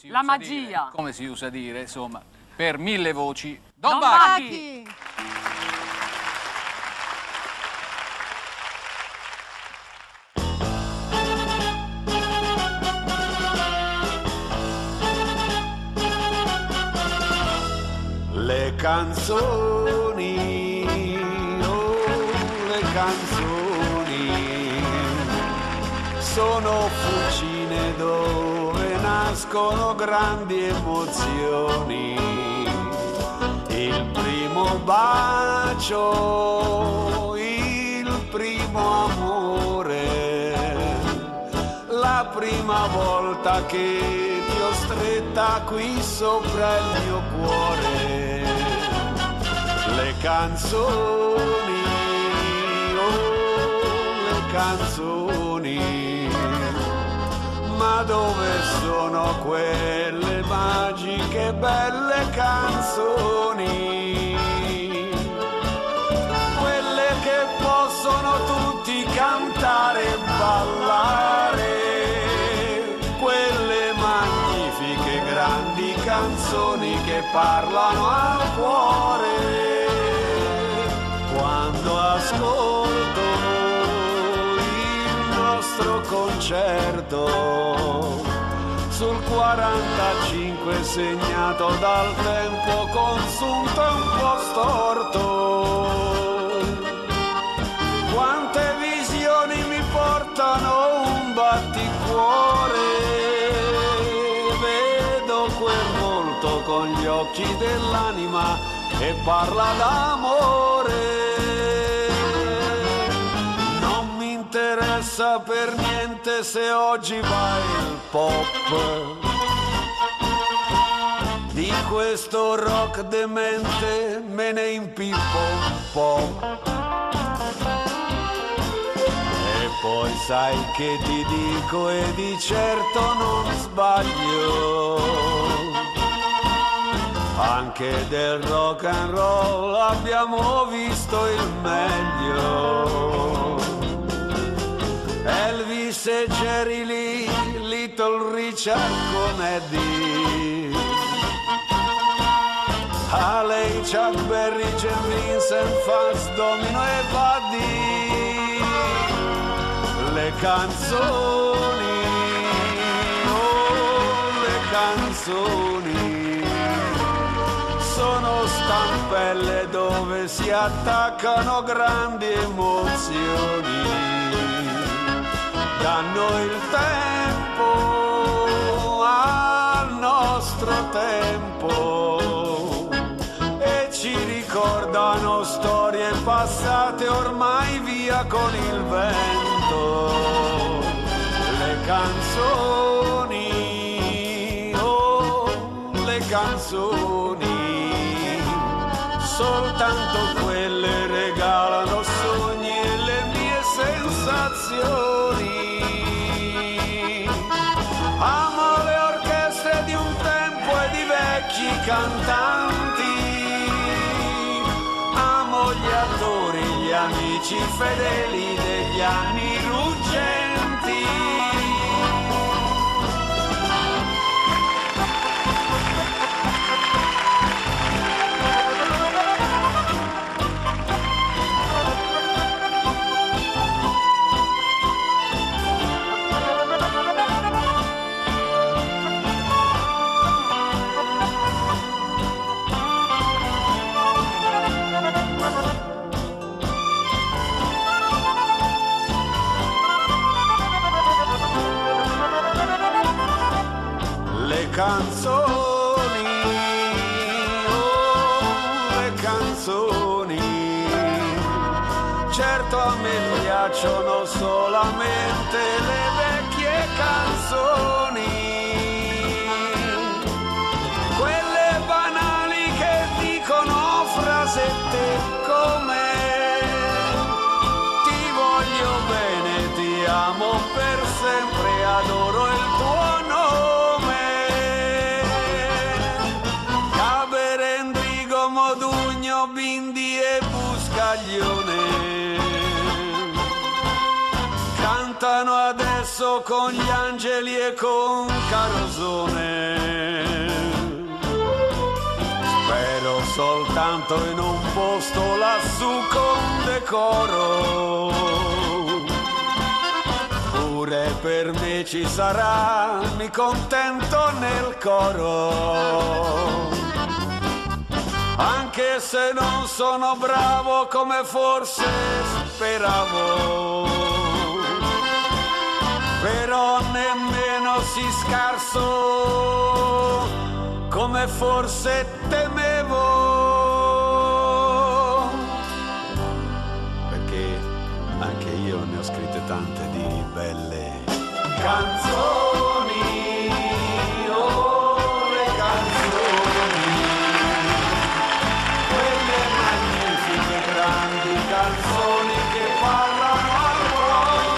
La magia. Come si usa dire, insomma, per 1000 voci, Don Don Bacchi. Bacchi. Le canzoni, oh, le canzoni, sono fucine dove nascono grandi emozioni. Il primo bacio, il primo amore, la prima volta che ti ho stretta qui sopra il mio cuore. Le canzoni, oh, le canzoni, ma dove sono quelle magiche belle canzoni? Quelle che possono tutti cantare e ballare, quelle magnifiche grandi canzoni che parlano al cuore. Quando ascolto il nostro concerto sul 45 segnato dal tempo consunto e un po' storto, quante visioni mi portano un batticuore. Vedo quel volto con gli occhi dell'anima e parla d'amore. Non mi interessa per niente se oggi va il pop, di questo rock demente me ne impippo un po'. E poi sai che ti dico e di certo non sbaglio, anche del rock and roll abbiamo visto il meglio. Elvis e Jerry Lee, Little Richard con Eddie, Haley, Chuck Berry, Jim Vincent, Fats Domino e Buddy. Le canzoni, oh, le canzoni, sono stampelle dove si attaccano grandi emozioni. Danno il tempo al nostro tempo e ci ricordano storie passate ormai via con il vento. Le canzoni, oh, le canzoni, soltanto quelle regalano sogni e le mie sensazioni. Amo le orchestre di un tempo e di vecchi cantanti, amo gli attori, gli amici fedeli degli anni ruggenti. Canzoni, oh, le canzoni, certo a me piacciono solamente le vecchie canzoni, quelle banali che dicono frasette come ti voglio bene, ti amo per sempre, adoro il tuo nome. Bindi e Buscaglione cantano adesso con gli angeli e con Carosone. tanto in un posto lassù con decoro. Pure per me ci sarà, mi contento nel coro. Anche se non sono bravo come forse speravo, però nemmeno si scarso come forse temevo, perché anche io ne ho scritte tante di belle canzoni, oh le canzoni, quelle magnifiche grandi canzoni che parlano al cuore.